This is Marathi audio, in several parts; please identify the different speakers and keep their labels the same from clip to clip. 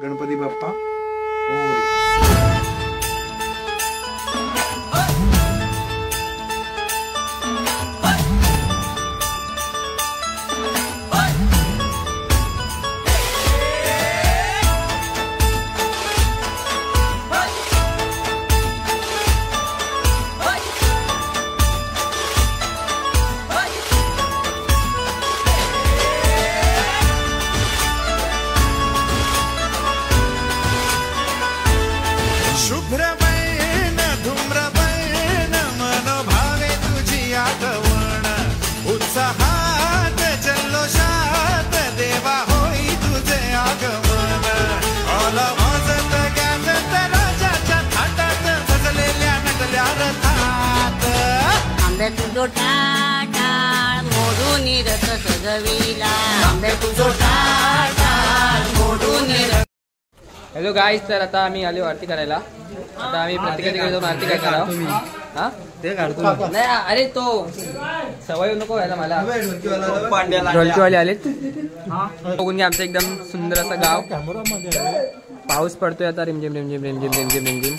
Speaker 1: गणपती बाप्पा मोरया।
Speaker 2: शुभ्रबैन धूम्रबैन मनोभावे तुझी आगवण उत्साहात जल्लोषात देवा होई तुझे आगमन ऑल वाजत गाजत राजाच्या थाटात सजलेल्या नटल्या रथात
Speaker 3: आंबे तुझो टाटाळ मोडून रथ सजविला आंबे तुझो टाटाळ मोडून।
Speaker 4: हॅलो गाईज, तर आता आम्ही आलो आरती करायला। आता आम्ही प्रत्येकाकडे जाऊन आरती काय करावं हा ते काढतो नाही। अरे तो सवय नको व्हायला मला। ढोलकीवाले आलेत बघून घ्या आमचं एकदम सुंदर असं गाव। पाऊस पडतोय आता रिमझिम रिमझिम रिमझिम रिमझिम रिमझिम।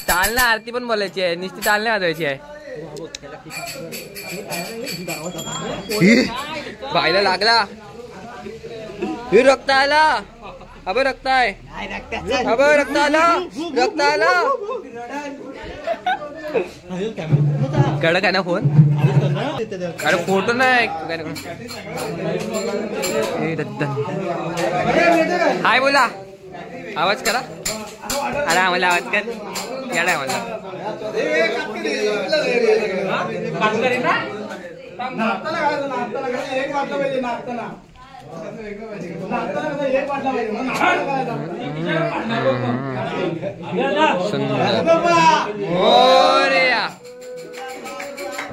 Speaker 4: तालना आरती पण बोलायची आहे, नुसती तालना वाजवायची आहे। पाहायला लागला रक्त आला अबे रक्त आहे अबे रक्त आला रक्त आला। कडक आहे ना फोन? अरे फोटो नाही हाय बोला आवाज करा। अरे आम्हाला आवाज कर याला आम्हाला मोरया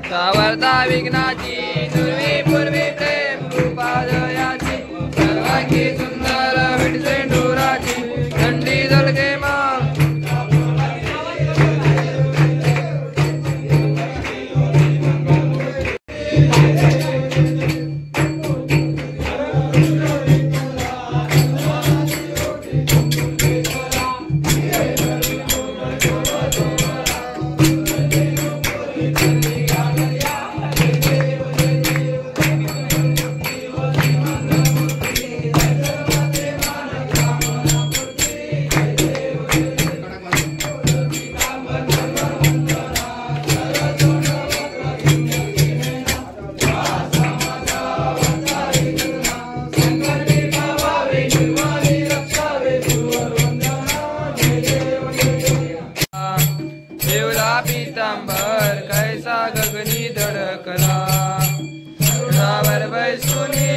Speaker 4: सावरता विघ्नाची दुर्वी पूर्वी प्रेम कृपादयाची सर्वांची सुंदर विटसे डोराची थंडी जलगे मा पीतांबर कैसा गगनी धडकला गरुडावर बैसुनी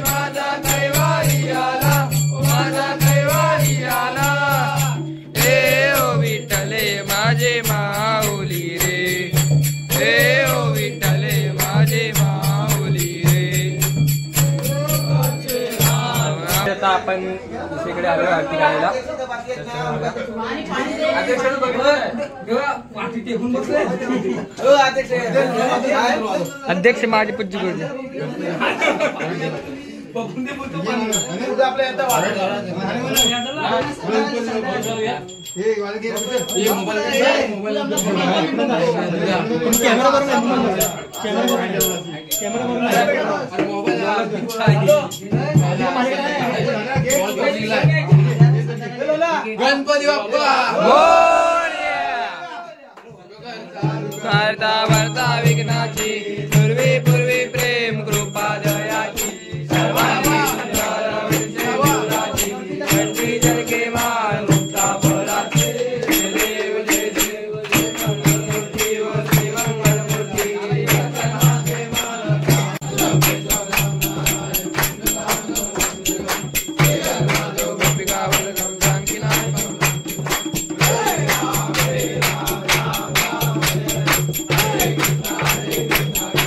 Speaker 4: माझा कैवारी आला माझा कैवारी आला। हे ओ विठ्ठले माझे माऊली रे हे ओ विठ्ठले माझे माऊली रे। आता आपण दुसरीकडे आलो आरती करायला। अध्यक्ष माझे पूज्य गुरु
Speaker 2: गणपती बाप्पा
Speaker 4: करता वर्ता विघ्नाची पूर्वी पूर्वी प्रेम कृपा दयाची सर्वांची सुंदर विटसे डोराची थंडी जलके माळ मुक्ता फळाची देव जय देव जय मंगलमूर्ती व श्री मंगलमूर्ती गोपिका वल्लभम जानकी नाम Hare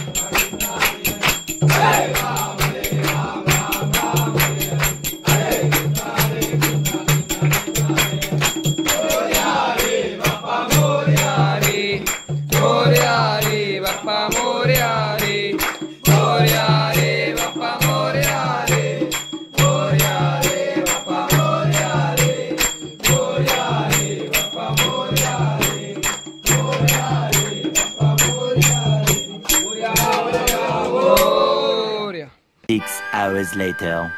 Speaker 5: hours later.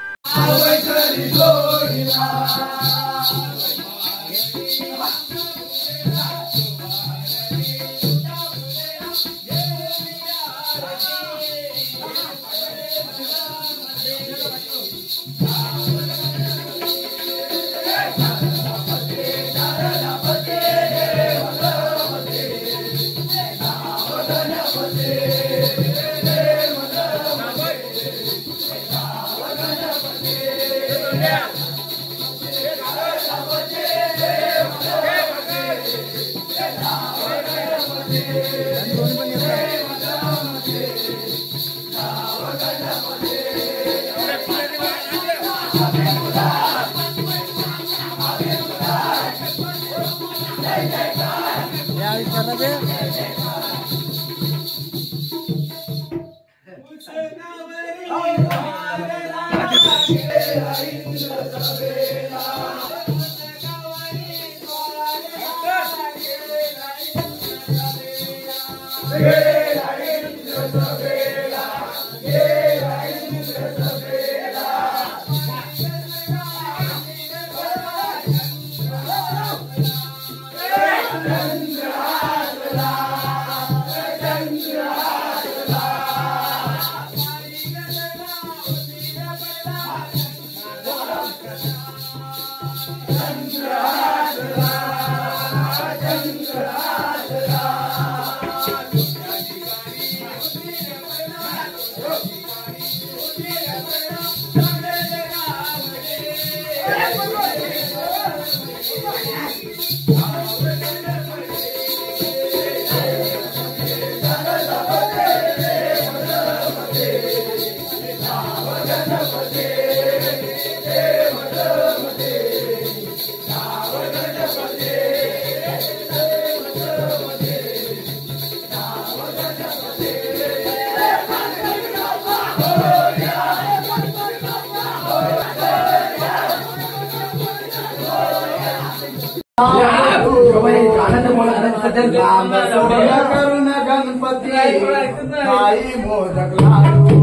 Speaker 1: करुण गणपती आई मोदक लाडू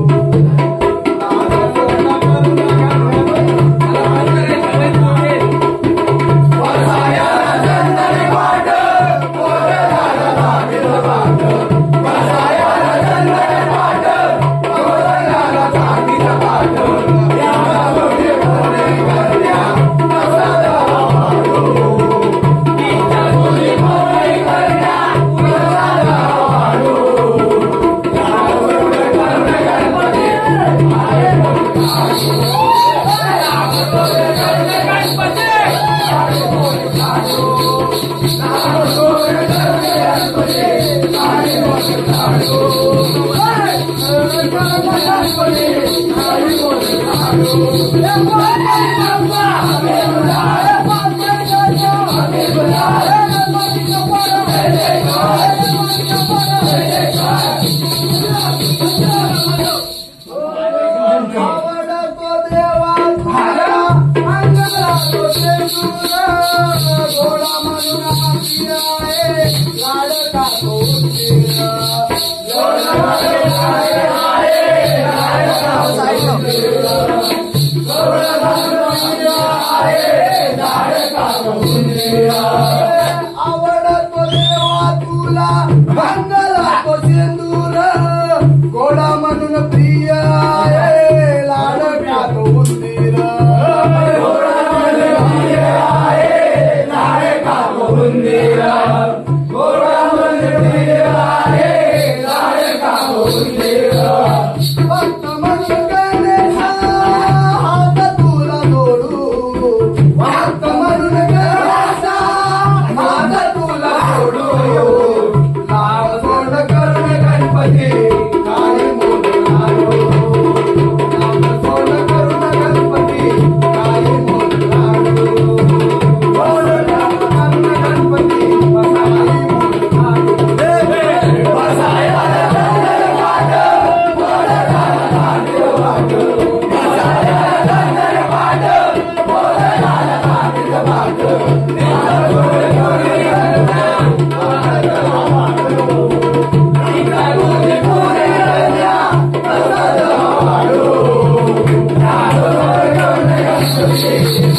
Speaker 1: गणपती